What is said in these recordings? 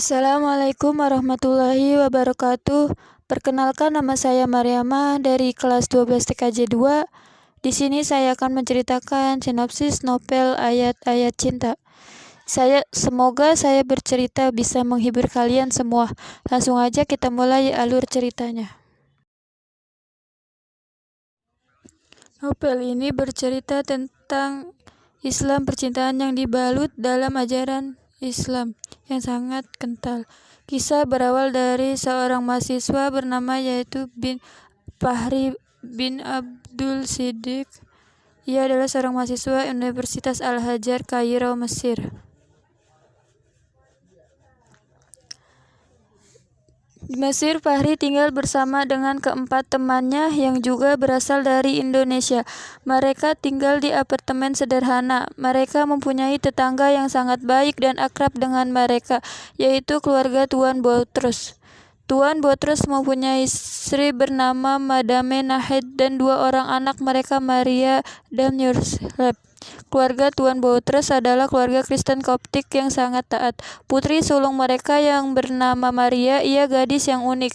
Assalamualaikum warahmatullahi wabarakatuh. Perkenalkan, nama saya Mariamah dari kelas 12 TKJ 2. Di sini saya akan menceritakan sinopsis novel Ayat-Ayat Cinta. Semoga saya bercerita bisa menghibur kalian semua. Langsung aja kita mulai alur ceritanya. Novel ini bercerita tentang Islam percintaan yang dibalut dalam ajaran Islam yang sangat kental. Kisah berawal dari seorang mahasiswa bernama yaitu Fahri bin Abdul Siddiq. Ia adalah seorang mahasiswa Universitas Al-Azhar, Kairo, Mesir. Di Mesir, Fahri tinggal bersama dengan keempat temannya yang juga berasal dari Indonesia. Mereka tinggal di apartemen sederhana. Mereka mempunyai tetangga yang sangat baik dan akrab dengan mereka, yaitu keluarga Tuan Boutros. Tuan Boutros mempunyai istri bernama Madame Nahid dan dua orang anak mereka, Maria dan Yusuf. Keluarga Tuan Boutros adalah keluarga Kristen Koptik yang sangat taat. Putri sulung mereka yang bernama Maria, ia gadis yang unik.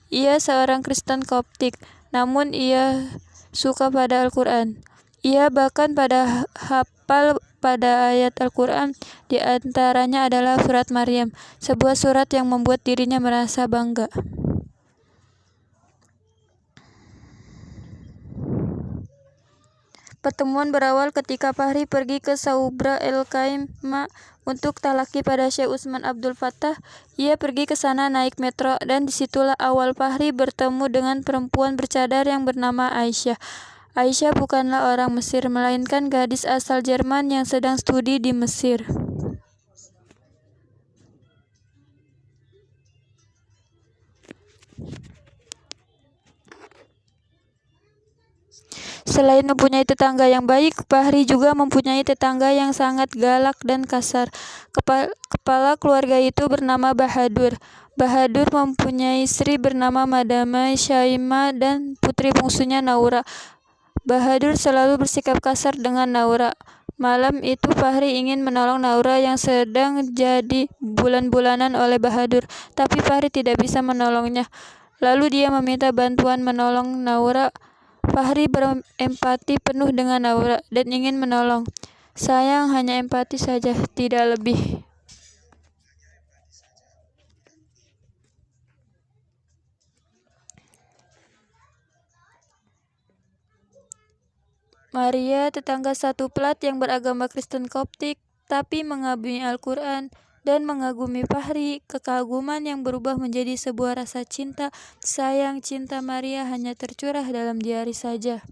Ia seorang Kristen Koptik, namun ia suka pada Al-Quran. Ia bahkan hafal pada ayat Al-Quran, di antaranya adalah surat Maryam, sebuah surat yang membuat dirinya merasa bangga. Pertemuan berawal ketika Fahri pergi ke Saubra El-Khaimah untuk talaki pada Syekh Utsman Abdul Fattah. Ia pergi ke sana naik metro, dan disitulah awal Fahri bertemu dengan perempuan bercadar yang bernama Aisyah. Aisyah bukanlah orang Mesir, melainkan gadis asal Jerman yang sedang studi di Mesir. Selain mempunyai tetangga yang baik, Fahri juga mempunyai tetangga yang sangat galak dan kasar. Kepala keluarga itu bernama Bahadur. Bahadur mempunyai istri bernama Madame Syaimah dan putri bungsunya Naura. Bahadur selalu bersikap kasar dengan Naura. Malam itu Fahri ingin menolong Naura yang sedang jadi bulan-bulanan oleh Bahadur, tapi Fahri tidak bisa menolongnya. Lalu dia meminta bantuan menolong Naura. Fahri berempati penuh dengan Naura dan ingin menolong. Sayang, hanya empati saja, tidak lebih. Maria, tetangga satu plat yang beragama Kristen Koptik, tapi mengagumi Al-Quran dan mengagumi Fahri. Kekaguman yang berubah menjadi sebuah rasa cinta. Sayang, cinta Maria hanya tercurah dalam diari saja.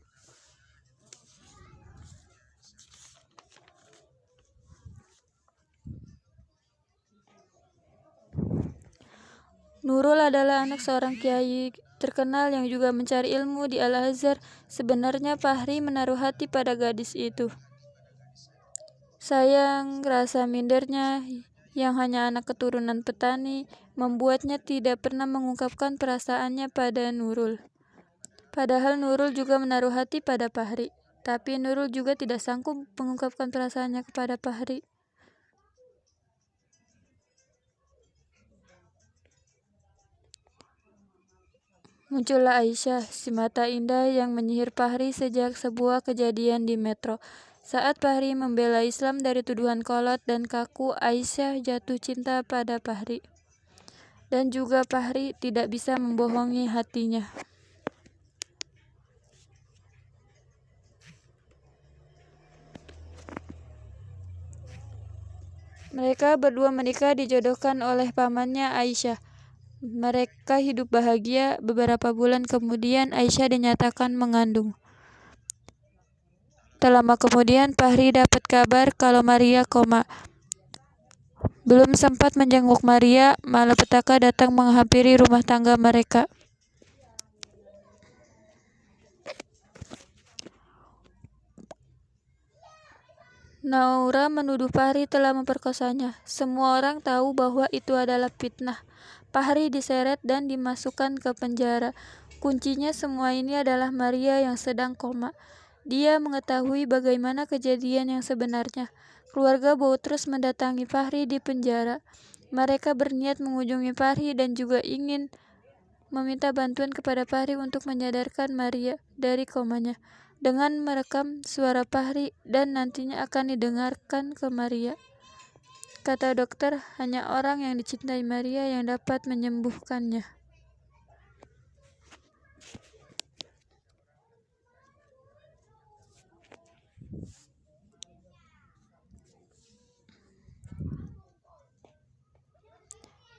Nurul adalah anak seorang kiai terkenal yang juga mencari ilmu di Al-Azhar. Sebenarnya Fahri menaruh hati pada gadis itu. Sayang, rasa mindernya yang hanya anak keturunan petani membuatnya tidak pernah mengungkapkan perasaannya pada Nurul. Padahal Nurul juga menaruh hati pada Fahri, tapi Nurul juga tidak sanggup mengungkapkan perasaannya kepada Fahri. Muncullah Aisyah, si mata indah yang menyihir Fahri sejak sebuah kejadian di metro. Saat Fahri membela Islam dari tuduhan kolot dan kaku, Aisyah jatuh cinta pada Fahri. Dan juga Fahri tidak bisa membohongi hatinya. Mereka berdua menikah dijodohkan oleh pamannya Aisyah. Mereka hidup bahagia. Beberapa bulan kemudian Aisyah dinyatakan mengandung. Tak lama kemudian Fahri dapat kabar kalau Maria koma. Belum sempat menjenguk Maria, malapetaka datang menghampiri rumah tangga mereka. Naura menuduh Fahri telah memperkosanya. Semua orang tahu bahwa itu adalah fitnah. Fahri diseret dan dimasukkan ke penjara. Kuncinya semua ini adalah Maria yang sedang koma. Dia mengetahui bagaimana kejadian yang sebenarnya. Keluarga Boutros mendatangi Fahri di penjara. Mereka berniat mengunjungi Fahri dan juga ingin meminta bantuan kepada Fahri untuk menyadarkan Maria dari komanya dengan merekam suara Fahri dan nantinya akan didengarkan ke Maria. Kata dokter, hanya orang yang dicintai Maria yang dapat menyembuhkannya.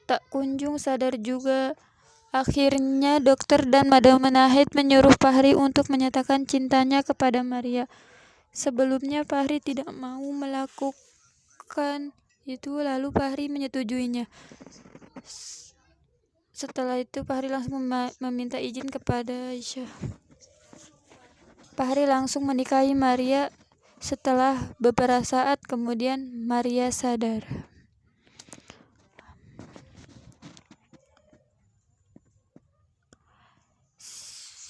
Tak kunjung sadar juga. Akhirnya dokter dan Madam Menahid menyuruh Fahri untuk menyatakan cintanya kepada Maria. Sebelumnya Fahri tidak mau melakukan itu, lalu Fahri menyetujuinya. Setelah itu Fahri langsung meminta izin kepada Aisyah. Fahri langsung menikahi Maria. Setelah beberapa saat kemudian Maria sadar.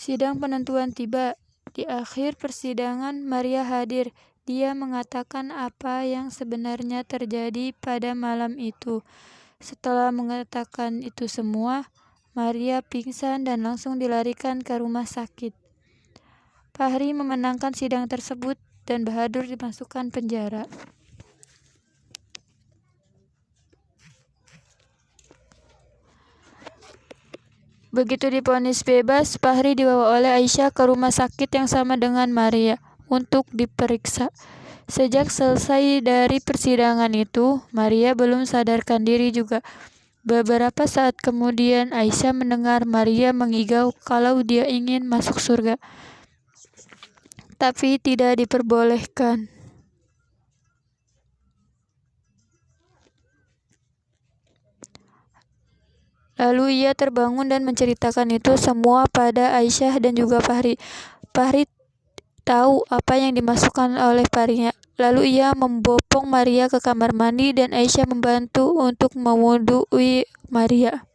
Sidang penentuan tiba. Di akhir persidangan, Maria hadir. Dia mengatakan apa yang sebenarnya terjadi pada malam itu. Setelah mengatakan itu semua, Maria pingsan dan langsung dilarikan ke rumah sakit. Fahri memenangkan sidang tersebut dan Bahadur dimasukkan penjara. Begitu divonis bebas, Fahri dibawa oleh Aisyah ke rumah sakit yang sama dengan Maria untuk diperiksa. Sejak selesai dari persidangan itu, Maria belum sadarkan diri juga. Beberapa saat kemudian, Aisyah mendengar Maria mengigau kalau dia ingin masuk surga, tapi tidak diperbolehkan. Lalu ia terbangun dan menceritakan itu semua pada Aisyah dan juga Fahri. Fahri tahu apa yang dimasukkan oleh Fahrinya. Lalu ia membopong Maria ke kamar mandi dan Aisyah membantu untuk mewudhui Maria.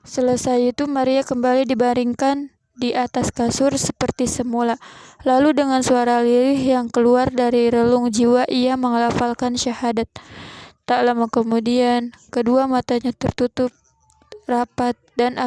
Selesai itu Maria kembali dibaringkan di atas kasur seperti semula. Lalu dengan suara lirih yang keluar dari relung jiwa ia menghafalkan syahadat. Tak lama kemudian, kedua matanya tertutup rapat dan